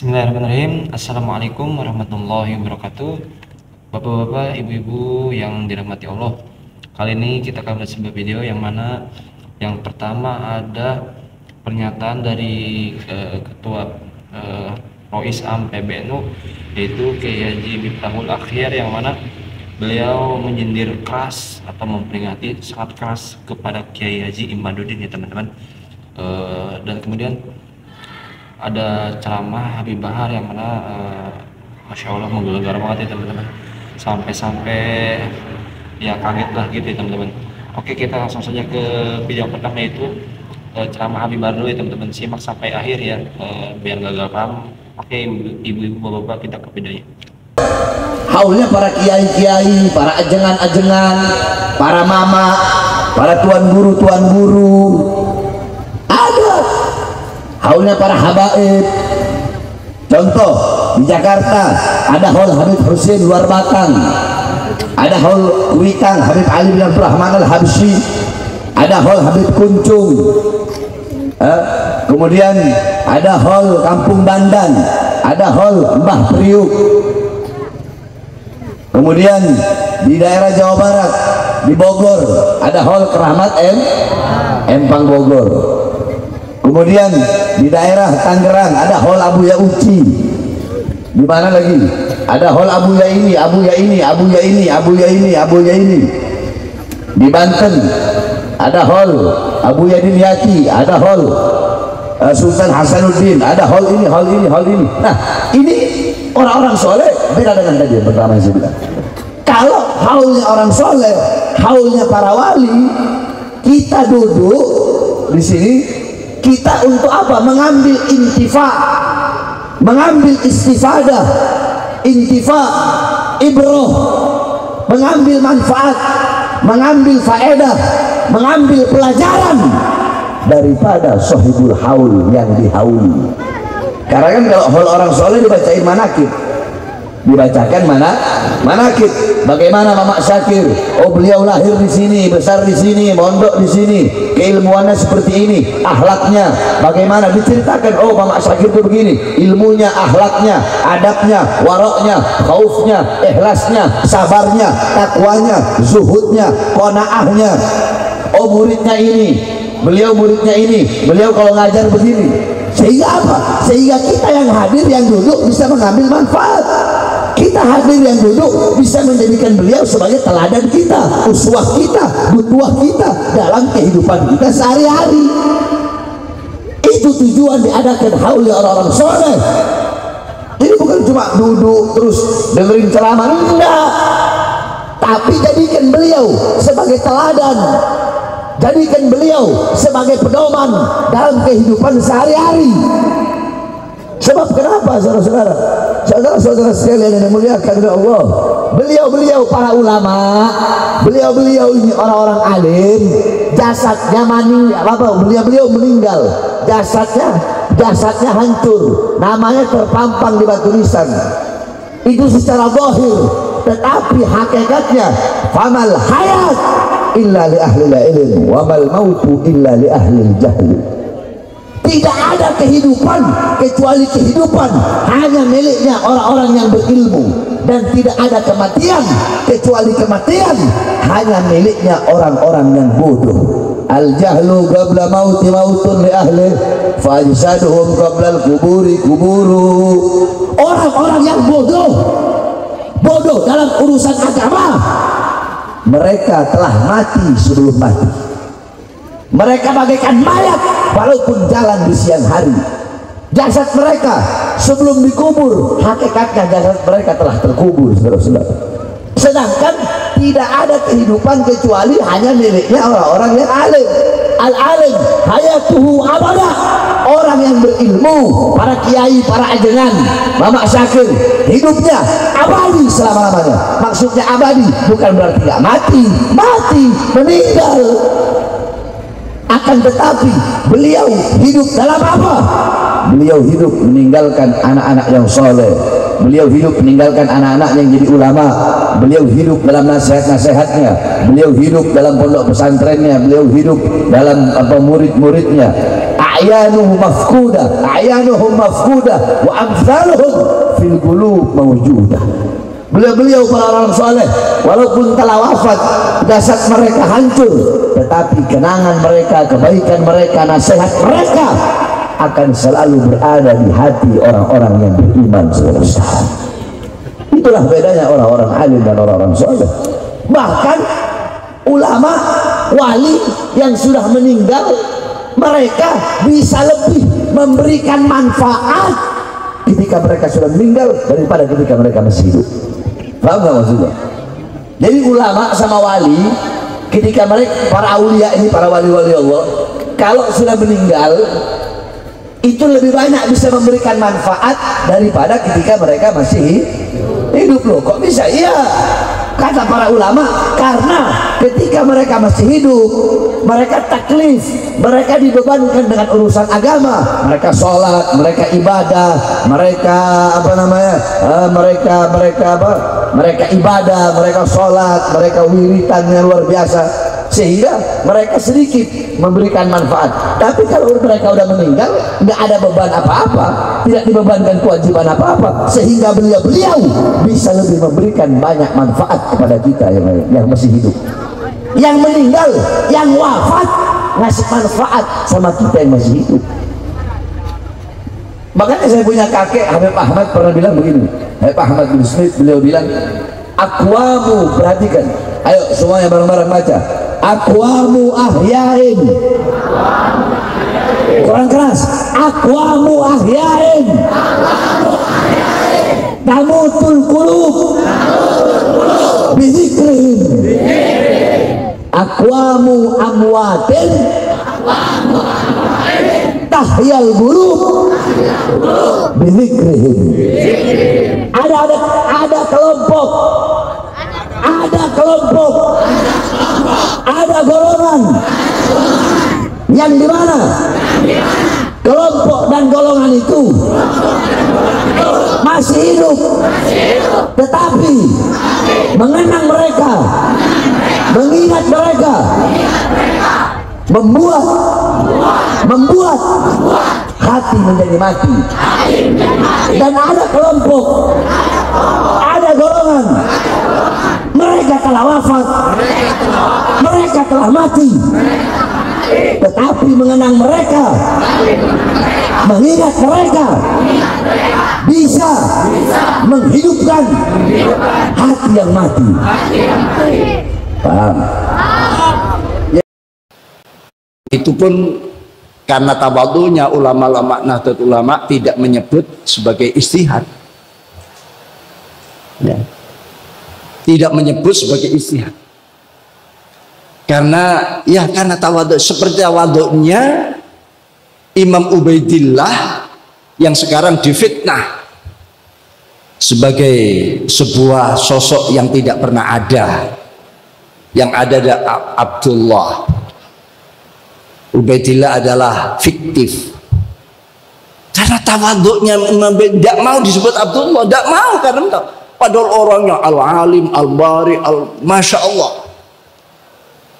Bismillahirrahmanirrahim. Assalamualaikum warahmatullahi wabarakatuh. Bapak-bapak, ibu-ibu yang dirahmati Allah, kali ini kita akan melihat sebuah video yang mana yang pertama ada pernyataan dari Ketua Rois Am PBNU, yaitu Kiai Haji Miftahul Akhir, yang mana beliau menyindir keras atau memperingati sangat keras kepada Kiai Haji Imaduddin, ya teman-teman. Dan kemudian ada ceramah Habib Bahar yang mana Masya Allah menggelegar banget ya teman-teman, sampai-sampai ya kaget lah gitu ya teman-teman. Oke, kita langsung saja ke video pertama, yaitu ceramah Habib Bahar dulu ya teman-teman. Simak sampai akhir ya, biar gak gagal paham. Oke, ibu-ibu bapak-bapak, kita ke videonya. Haulnya para kiai-kiai, para ajengan-ajengan, para mama, para tuan guru, ada haulnya para habaib. Contoh di Jakarta ada haul Habib Husin Luar Batang, ada haul Kuitang Habib Ali bin Abdurrahman Al-Habsyi, ada haul Habib Kuncung, kemudian ada haul Kampung Bandan, ada haul Mbah Priuk. Kemudian di daerah Jawa Barat, di Bogor ada haul Keramat Empang Bogor. Kemudian di daerah Tangerang ada haul Abuya Uci. Di mana lagi? Ada haul Abuya ini, Abuya ini, Abuya ini, Abuya ini, Abuya ini. Di Banten ada haul Abuya Dimyati, ada haul Sultan Hasanuddin, ada haul ini, haul ini, haul ini. Nah, ini orang-orang soleh beda dengan tadi yang pertama yang saya bilang. Kalau haulnya orang soleh, haulnya para wali, kita duduk di sini, kita untuk apa? Mengambil intifa, mengambil istifadah, intifa, ibroh, mengambil manfaat, mengambil faedah, mengambil pelajaran daripada sahibul haul yang dihauli. Karena kan kalau haul orang soleh dibacain manakib, dibacakan manakib. Bagaimana Mamak Syakir? Oh, beliau lahir di sini, besar di sini, mondok di sini, keilmuannya seperti ini, akhlaknya bagaimana diceritakan. Oh, Mamak Syakir itu begini, ilmunya, akhlaknya, adabnya, waroknya, khaufnya, ikhlasnya, sabarnya, takwanya, zuhudnya, qanaahnya. Oh, muridnya ini, beliau muridnya ini, beliau kalau ngajar begini. Sehingga apa? Sehingga kita yang hadir, yang duduk bisa mengambil manfaat. Kita hadir yang duduk bisa menjadikan beliau sebagai teladan kita, uswah kita, butuah kita dalam kehidupan kita sehari-hari. Itu tujuan diadakan haul orang-orang soleh. Ini bukan cuma duduk terus dengerin ceramah, enggak, tapi jadikan beliau sebagai teladan, jadikan beliau sebagai pedoman dalam kehidupan sehari-hari. Sebab kenapa saudara-saudara, saudara-saudara sekalian yang dimuliakan oleh Allah, beliau-beliau para ulama, beliau-beliau ini orang-orang alim, jasadnya beliau-beliau meninggal, jasadnya hancur, namanya terpampang di batu nisan. Itu secara zahir, tetapi hakikatnya famal hayat illa li ahli ilm wa mal mautu illa li ahli jahil. Tidak ada kehidupan kecuali kehidupan hanya miliknya orang-orang yang berilmu, dan tidak ada kematian kecuali kematian hanya miliknya orang-orang yang bodoh. Al jahlu qabla mauti mautun li ahli fa ajsaduhum qabla al kuburi kuburu. Orang-orang yang bodoh dalam urusan agama, mereka telah mati sebelum mati. Mereka bagaikan mayat walaupun jalan di siang hari. Jasad mereka sebelum dikubur, hakikatnya jasad mereka telah terkubur, saudara-saudara. Sedangkan tidak ada kehidupan kecuali hanya miliknya orang-orang yang alim. Al-alim hayatuhu abada. Orang yang berilmu, para kiai, para ajengan, Mamak Syakir, hidupnya abadi selama-lamanya. Maksudnya abadi bukan berarti tidak mati, meninggal. Akan tetapi beliau hidup dalam apa? Beliau hidup meninggalkan anak-anak yang soleh, beliau hidup meninggalkan anak-anak yang jadi ulama, beliau hidup dalam nasihat-nasihatnya, beliau hidup dalam pondok pesantrennya, beliau hidup dalam murid-muridnya. a'yanuhum mafkudah wa amsaluhum fil qulub mawjudah. Beliau-beliau para orang soleh walaupun telah wafat, jasad mereka hancur, tetapi kenangan mereka, kebaikan mereka, nasihat mereka akan selalu berada di hati orang-orang yang beriman selesai. Itulah bedanya orang-orang alim dan orang-orang soleh. Bahkan ulama wali yang sudah meninggal, mereka bisa lebih memberikan manfaat ketika mereka sudah meninggal daripada ketika mereka masih hidup. Paham nggak maksudnya? Jadi ulama sama wali, ketika mereka, para aulia ini, para wali-wali Allah, kalau sudah meninggal itu lebih banyak bisa memberikan manfaat daripada ketika mereka masih hidup. Loh kok bisa? Iya, kata para ulama, karena ketika mereka masih hidup, mereka taklif, mereka dibebankan dengan urusan agama, mereka sholat, mereka ibadah, mereka apa namanya, mereka ibadah, mereka sholat, mereka wiritan yang luar biasa, sehingga mereka sedikit memberikan manfaat. Tapi kalau mereka udah meninggal, nggak ada beban apa-apa, tidak dibebankan kewajiban apa-apa, sehingga beliau-beliau bisa lebih memberikan banyak manfaat kepada kita yang masih hidup. Yang meninggal, yang wafat, ngasih manfaat sama kita yang masih hidup. Makanya saya punya kakek Habib Ahmad pernah bilang begini, Habib Ahmad bin Smith, beliau bilang, aqwamu, perhatikan, ayo semuanya bareng-bareng baca, aqwamu ahyain, kurang keras, aqwamu ahyain, tamutul qulub bizikrihim, aqwamu amwatin tahyal qulub bizikrihim. Ada kelompok, ada golongan yang dimana kelompok dan golongan itu masih hidup, tetapi mengenang mereka, mengingat mereka, membuat hati menjadi mati. Dan ada kelompok, ada golongan, mereka telah wafat, mereka telah mati, tetapi mengenang mereka, mengingat mereka, bisa menghidupkan hati yang mati. Paham? Itu pun karena tawadhunya ulama-ulama Nahdlatul Ulama tidak menyebut sebagai ijtihad, ya. Tidak menyebut sebagai ijtihad karena tawadhu, seperti tawadhunya Imam Ubaidillah yang sekarang difitnah sebagai sebuah sosok yang tidak pernah ada. Yang ada Abdullah. Ubaidillah adalah fiktif karena tawaduknya tidak mau disebut Abdullah, tidak mau, karena padahal orangnya al-alim, al-bari, masya Allah,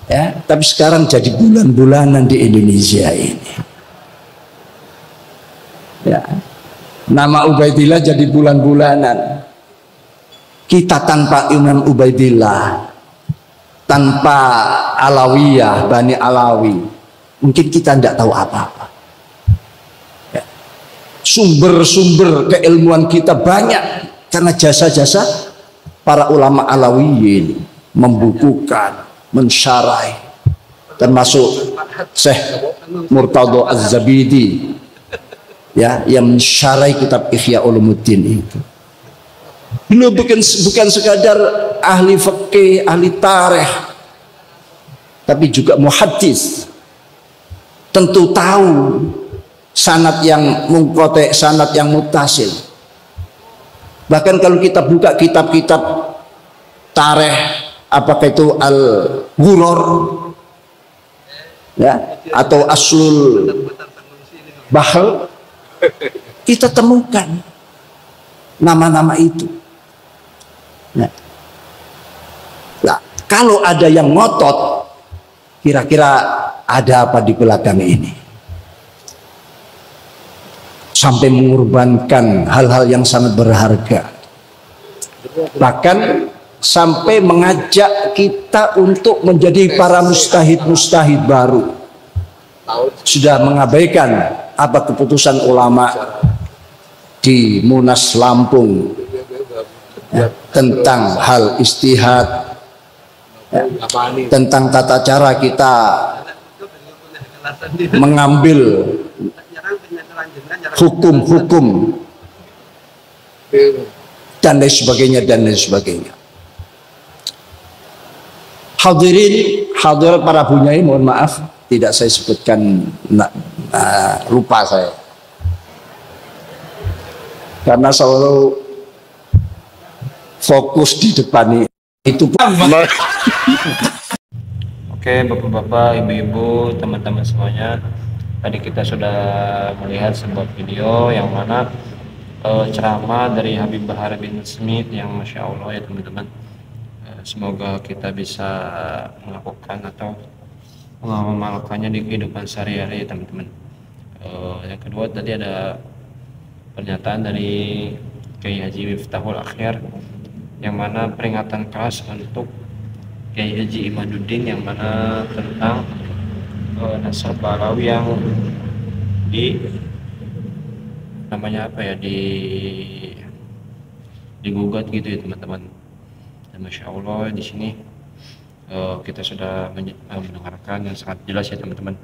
ya. Tapi sekarang jadi bulan-bulanan di Indonesia ini, ya. Nama Ubaidillah jadi bulan-bulanan. Kita tanpa Imam Ubaidillah, tanpa Alawiyah, Bani Alawi, mungkin kita tidak tahu apa-apa. Ya. Sumber-sumber keilmuan kita banyak karena jasa-jasa para ulama Alawiyin membukukan, mensyarahi, termasuk Syekh Murtadha Az-Zabidi, ya, yang mensyarahi kitab Ihya Ulumuddin itu. Beliau bukan sekadar ahli fikih, ahli tarikh, tapi juga muhaddis. Tentu tahu sanad yang munqati', sanad yang muttasil. Bahkan kalau kita buka kitab-kitab tarikh, apakah itu Al-Ghuror, ya, atau Aslul Bahr, kita temukan nama-nama itu. Nah, kalau ada yang ngotot, kira-kira ada apa di belakang ini? sampai mengorbankan hal-hal yang sangat berharga, bahkan sampai mengajak kita untuk menjadi para mustahid baru. Sudah mengabaikan apa keputusan ulama di Munas Lampung tentang hal istihad, tentang tata cara kita mengambil hukum-hukum dan lain sebagainya. Hadirin hadirat para bunyai, mohon maaf tidak saya sebutkan, lupa saya karena selalu fokus di depan itu. Oke, bapak-bapak, ibu-ibu, teman-teman semuanya, tadi kita sudah melihat sebuah video yang mana ceramah dari Habib Bahar bin Smith yang Masya Allah ya teman-teman. Semoga kita bisa melakukan atau mengamalkannya di kehidupan sehari-hari teman-teman. Yang kedua tadi ada pernyataan dari Kiai Haji Miftahul Akhyar yang mana peringatan keras untuk Kiai Haji Imaduddin yang mana tentang nasab balawi yang di namanya apa ya, digugat gitu ya teman-teman. Dan Masya Allah di sini kita sudah mendengarkan yang sangat jelas ya teman-teman.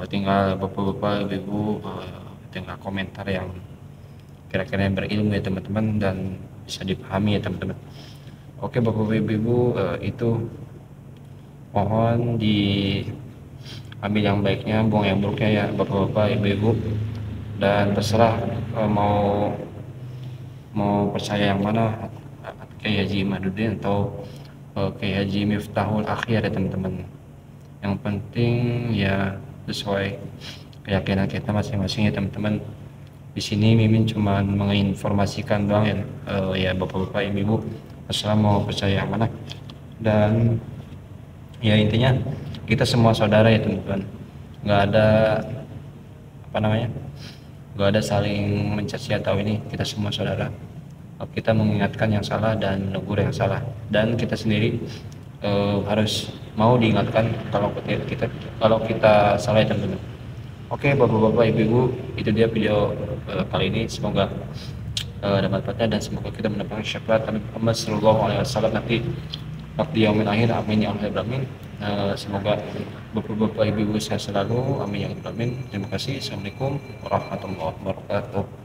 Tinggal bapak-bapak, ibu-ibu tinggal komentar yang kira-kira yang berilmu ya teman-teman dan bisa dipahami ya teman-teman. Oke bapak-bapak, ibu-ibu, itu mohon diambil yang baiknya, buang yang buruknya ya bapak-bapak, ibu-ibu, dan terserah mau percaya yang mana, Kiai Haji Imaduddin atau Kiai Haji Miftahul Akhyar ya teman-teman. Yang penting ya sesuai keyakinan kita masing-masing ya teman-teman. Di sini Mimin cuma menginformasikan doang ya, ya bapak-bapak, ibu-ibu, terserah mau percaya yang mana. Dan ya intinya kita semua saudara ya teman-teman. Nggak ada apa namanya, nggak ada saling mencaci atau ini, kita semua saudara. Kita mengingatkan yang salah dan menegur yang salah, dan kita sendiri harus mau diingatkan kalau kita salah ya teman-teman. Oke bapak-bapak, ibu-ibu, itu dia video kali ini. Semoga ada manfaatnya dan semoga kita mendapatkan syafaat Nabi Muhammad SAW nanti waktu yaumil akhir. Amin ya Allah amin. Semoga bapak-bapak, ibu-ibu sehat selalu. Amin ya Allah amin. Terima kasih. Assalamualaikum warahmatullahi wabarakatuh.